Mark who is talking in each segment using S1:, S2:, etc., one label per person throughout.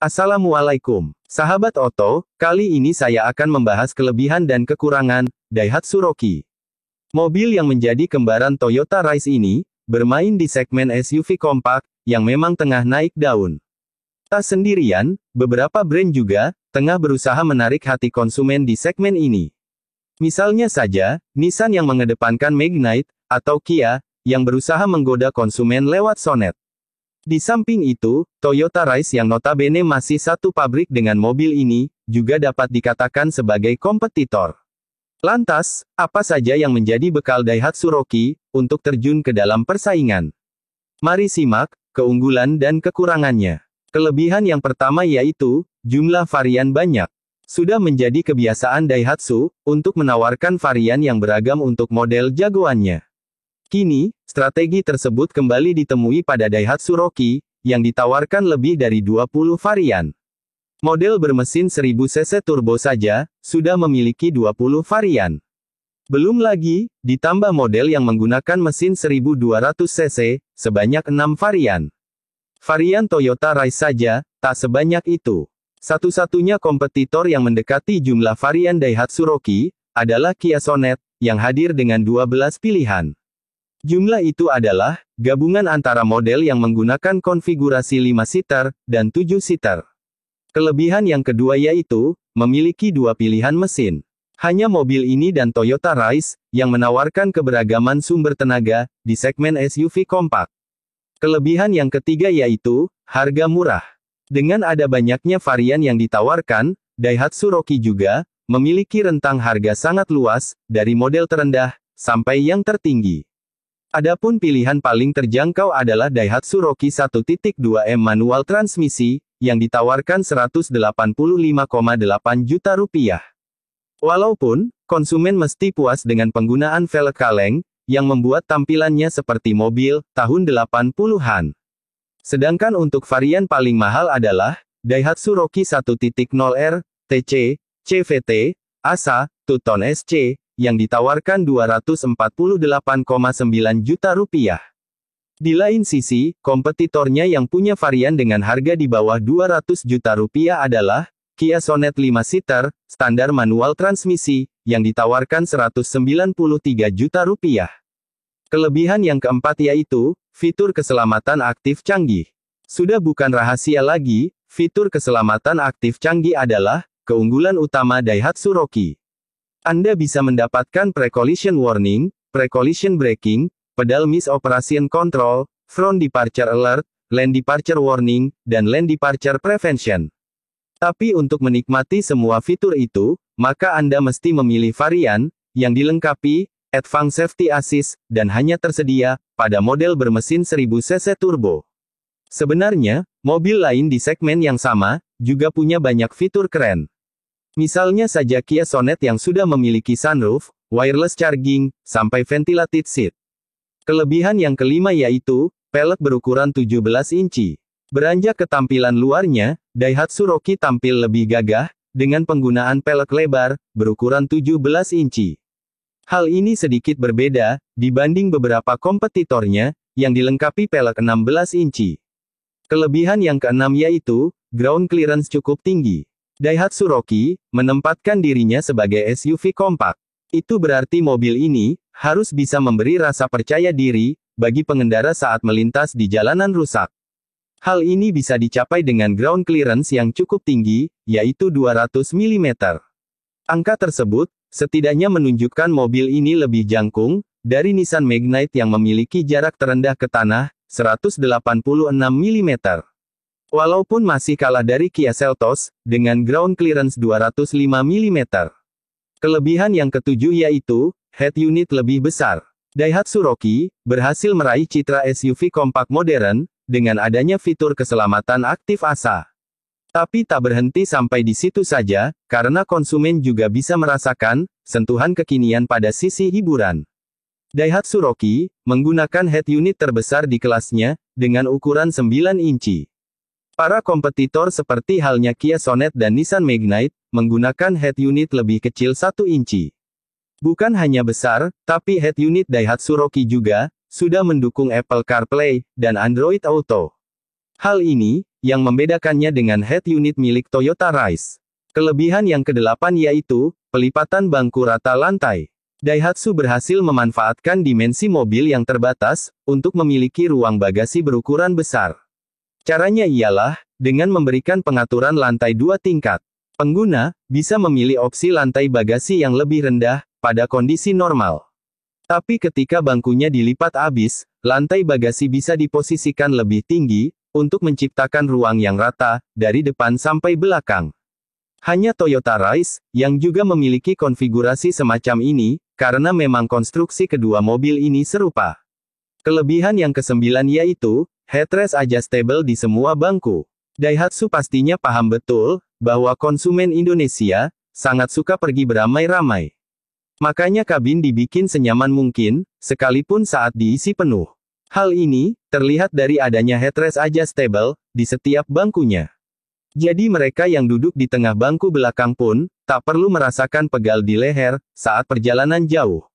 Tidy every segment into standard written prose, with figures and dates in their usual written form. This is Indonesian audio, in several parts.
S1: Assalamualaikum, sahabat Oto. Kali ini saya akan membahas kelebihan dan kekurangan Daihatsu Rocky. Mobil yang menjadi kembaran Toyota Rise ini bermain di segmen SUV kompak yang memang tengah naik daun. Tak sendirian, beberapa brand juga tengah berusaha menarik hati konsumen di segmen ini. Misalnya saja, Nissan yang mengedepankan Magnite, atau Kia yang berusaha menggoda konsumen lewat Sonet. Di samping itu, Toyota Rise yang notabene masih satu pabrik dengan mobil ini, juga dapat dikatakan sebagai kompetitor. Lantas, apa saja yang menjadi bekal Daihatsu Rocky untuk terjun ke dalam persaingan? Mari simak keunggulan dan kekurangannya. Kelebihan yang pertama yaitu jumlah varian banyak. Sudah menjadi kebiasaan Daihatsu untuk menawarkan varian yang beragam untuk model jagoannya. Kini, strategi tersebut kembali ditemui pada Daihatsu Rocky, yang ditawarkan lebih dari 20 varian. Model bermesin 1000 cc turbo saja, sudah memiliki 20 varian. Belum lagi, ditambah model yang menggunakan mesin 1200 cc, sebanyak 6 varian. Varian Toyota Rise saja, tak sebanyak itu. Satu-satunya kompetitor yang mendekati jumlah varian Daihatsu Rocky, adalah Kia Sonet, yang hadir dengan 12 pilihan. Jumlah itu adalah gabungan antara model yang menggunakan konfigurasi 5-seater dan 7-seater. Kelebihan yang kedua yaitu memiliki dua pilihan mesin. Hanya mobil ini dan Toyota Rise yang menawarkan keberagaman sumber tenaga di segmen SUV kompak. Kelebihan yang ketiga yaitu harga murah. Dengan ada banyaknya varian yang ditawarkan, Daihatsu Rocky juga memiliki rentang harga sangat luas dari model terendah sampai yang tertinggi. Adapun pilihan paling terjangkau adalah Daihatsu Rocky 1.2M manual transmisi, yang ditawarkan Rp185,8 juta. Walaupun, konsumen mesti puas dengan penggunaan velg kaleng, yang membuat tampilannya seperti mobil tahun 80-an. Sedangkan untuk varian paling mahal adalah Daihatsu Rocky 1.0R, TC, CVT, ASA, Two-Tone SC, yang ditawarkan Rp248,9 juta. Di lain sisi, kompetitornya yang punya varian dengan harga di bawah Rp200 juta adalah Kia Sonet 5-seater, standar manual transmisi, yang ditawarkan Rp193 juta. Kelebihan yang keempat yaitu fitur keselamatan aktif canggih. Sudah bukan rahasia lagi, fitur keselamatan aktif canggih adalah keunggulan utama Daihatsu Rocky. Anda bisa mendapatkan pre-collision warning, pre-collision braking, pedal miss operation control, front departure alert, lane departure warning, dan lane departure prevention. Tapi untuk menikmati semua fitur itu, maka Anda mesti memilih varian yang dilengkapi Advanced Safety Assist dan hanya tersedia pada model bermesin 1000 cc turbo. Sebenarnya, mobil lain di segmen yang sama juga punya banyak fitur keren. Misalnya saja Kia Sonet yang sudah memiliki sunroof, wireless charging, sampai ventilated seat. Kelebihan yang kelima yaitu pelek berukuran 17 inci. Beranjak ke tampilan luarnya, Daihatsu Rocky tampil lebih gagah dengan penggunaan pelek lebar berukuran 17 inci. Hal ini sedikit berbeda dibanding beberapa kompetitornya yang dilengkapi pelek 16 inci. Kelebihan yang keenam yaitu ground clearance cukup tinggi. Daihatsu Rocky menempatkan dirinya sebagai SUV kompak. Itu berarti mobil ini harus bisa memberi rasa percaya diri bagi pengendara saat melintas di jalanan rusak. Hal ini bisa dicapai dengan ground clearance yang cukup tinggi, yaitu 200 mm. Angka tersebut setidaknya menunjukkan mobil ini lebih jangkung dari Nissan Magnite yang memiliki jarak terendah ke tanah 186 mm. Walaupun masih kalah dari Kia Seltos, dengan ground clearance 205 mm. Kelebihan yang ketujuh yaitu, head unit lebih besar. Daihatsu Rocky berhasil meraih citra SUV kompak modern, dengan adanya fitur keselamatan aktif ASA. Tapi tak berhenti sampai di situ saja, karena konsumen juga bisa merasakan sentuhan kekinian pada sisi hiburan. Daihatsu Rocky menggunakan head unit terbesar di kelasnya, dengan ukuran 9 inci. Para kompetitor seperti halnya Kia Sonet dan Nissan Magnite, menggunakan head unit lebih kecil 1 inci. Bukan hanya besar, tapi head unit Daihatsu Rocky juga sudah mendukung Apple CarPlay dan Android Auto. Hal ini yang membedakannya dengan head unit milik Toyota Rise. Kelebihan yang kedelapan yaitu, pelipatan bangku rata lantai. Daihatsu berhasil memanfaatkan dimensi mobil yang terbatas, untuk memiliki ruang bagasi berukuran besar. Caranya ialah, dengan memberikan pengaturan lantai 2 tingkat. Pengguna, bisa memilih opsi lantai bagasi yang lebih rendah, pada kondisi normal. Tapi ketika bangkunya dilipat habis, lantai bagasi bisa diposisikan lebih tinggi, untuk menciptakan ruang yang rata, dari depan sampai belakang. Hanya Toyota Rise, yang juga memiliki konfigurasi semacam ini, karena memang konstruksi kedua mobil ini serupa. Kelebihan yang kesembilan yaitu, headrest adjustable di semua bangku. Daihatsu pastinya paham betul, bahwa konsumen Indonesia, sangat suka pergi beramai-ramai. Makanya kabin dibikin senyaman mungkin, sekalipun saat diisi penuh. Hal ini, terlihat dari adanya headrest adjustable, di setiap bangkunya. Jadi mereka yang duduk di tengah bangku belakang pun, tak perlu merasakan pegal di leher, saat perjalanan jauh.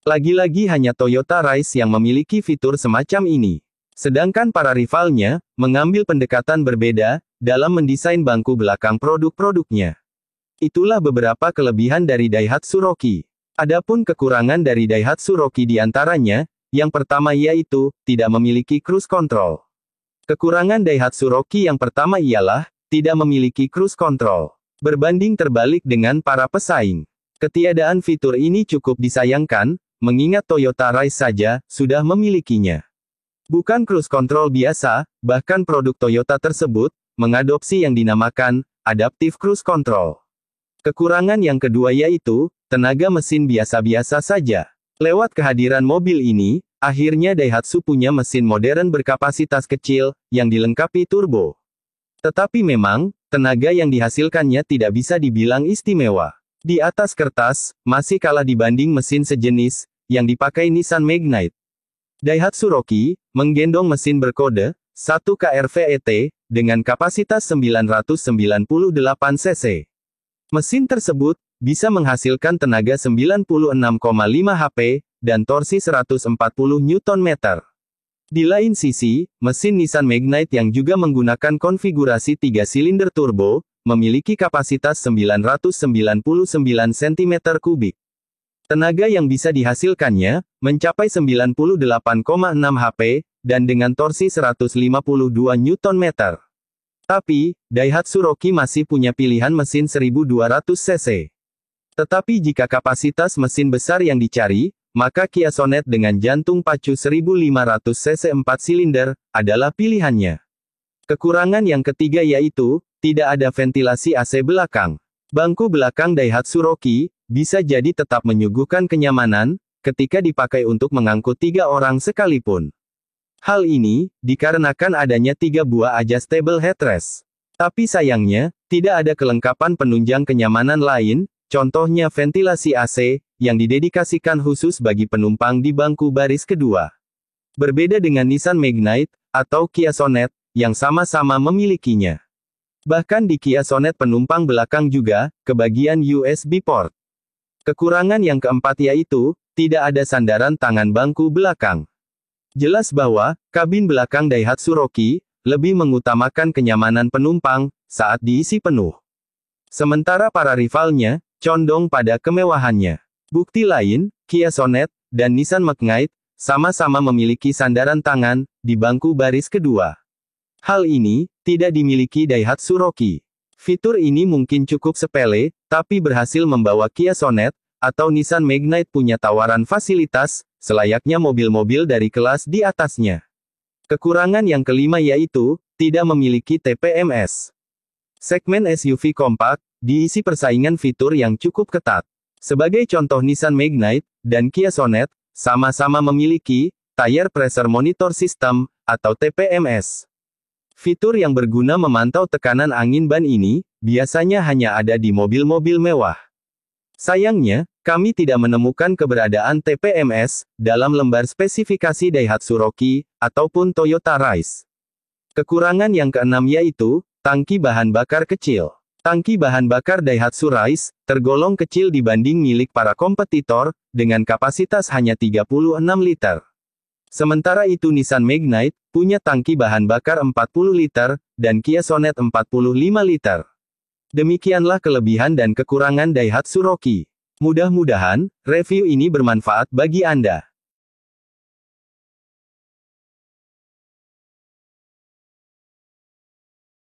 S1: Lagi-lagi hanya Toyota Rise yang memiliki fitur semacam ini. Sedangkan para rivalnya, mengambil pendekatan berbeda, dalam mendesain bangku belakang produk-produknya. Itulah beberapa kelebihan dari Daihatsu Roki. Adapun kekurangan dari Daihatsu Roki diantaranya, yang pertama yaitu, tidak memiliki cruise control. Kekurangan Daihatsu Roki yang pertama ialah, tidak memiliki cruise control. Berbanding terbalik dengan para pesaing. Ketiadaan fitur ini cukup disayangkan, mengingat Toyota Rise saja, sudah memilikinya. Bukan cruise control biasa, bahkan produk Toyota tersebut, mengadopsi yang dinamakan, adaptive cruise control. Kekurangan yang kedua yaitu, tenaga mesin biasa-biasa saja. Lewat kehadiran mobil ini, akhirnya Daihatsu punya mesin modern berkapasitas kecil, yang dilengkapi turbo. Tetapi memang, tenaga yang dihasilkannya tidak bisa dibilang istimewa. Di atas kertas, masih kalah dibanding mesin sejenis, yang dipakai Nissan Magnite. Daihatsu Roki, menggendong mesin berkode, 1 KRVET, dengan kapasitas 998 cc. Mesin tersebut, bisa menghasilkan tenaga 96,5 HP, dan torsi 140 Nm. Di lain sisi, mesin Nissan Magnite yang juga menggunakan konfigurasi 3 silinder turbo, memiliki kapasitas 999 cm3. Tenaga yang bisa dihasilkannya, mencapai 98,6 HP, dan dengan torsi 152 Nm. Tapi, Daihatsu Roki masih punya pilihan mesin 1200 cc. Tetapi jika kapasitas mesin besar yang dicari, maka Kia Sonet dengan jantung pacu 1500 cc 4 silinder, adalah pilihannya. Kekurangan yang ketiga yaitu, tidak ada ventilasi AC belakang. Bangku belakang Daihatsu Roki, bisa jadi tetap menyuguhkan kenyamanan, ketika dipakai untuk mengangkut 3 orang sekalipun. Hal ini, dikarenakan adanya 3 buah adjustable headrest. Tapi sayangnya, tidak ada kelengkapan penunjang kenyamanan lain, contohnya ventilasi AC, yang didedikasikan khusus bagi penumpang di bangku baris kedua. Berbeda dengan Nissan Magnite, atau Kia Sonet, yang sama-sama memilikinya. Bahkan di Kia Sonet penumpang belakang juga, kebagian USB port. Kekurangan yang keempat yaitu, tidak ada sandaran tangan bangku belakang. Jelas bahwa, kabin belakang Daihatsu Roki, lebih mengutamakan kenyamanan penumpang, saat diisi penuh. Sementara para rivalnya, condong pada kemewahannya. Bukti lain, Kia Sonet, dan Nissan Magnite, sama-sama memiliki sandaran tangan, di bangku baris kedua. Hal ini, tidak dimiliki Daihatsu Roki. Fitur ini mungkin cukup sepele, tapi berhasil membawa Kia Sonet, atau Nissan Magnite punya tawaran fasilitas, selayaknya mobil-mobil dari kelas di atasnya. Kekurangan yang kelima yaitu, tidak memiliki TPMS. Segmen SUV kompak, diisi persaingan fitur yang cukup ketat. Sebagai contoh Nissan Magnite, dan Kia Sonet, sama-sama memiliki, Tire Pressure Monitor System, atau TPMS. Fitur yang berguna memantau tekanan angin ban ini, biasanya hanya ada di mobil-mobil mewah. Sayangnya, kami tidak menemukan keberadaan TPMS, dalam lembar spesifikasi Daihatsu Roki, ataupun Toyota Rise. Kekurangan yang keenam yaitu, tangki bahan bakar kecil. Tangki bahan bakar Daihatsu Rise, tergolong kecil dibanding milik para kompetitor, dengan kapasitas hanya 36 liter. Sementara itu Nissan Magnite, punya tangki bahan bakar 40 liter, dan Kia Sonet 45 liter. Demikianlah kelebihan dan kekurangan Daihatsu Rocky. Mudah-mudahan, review ini bermanfaat bagi Anda.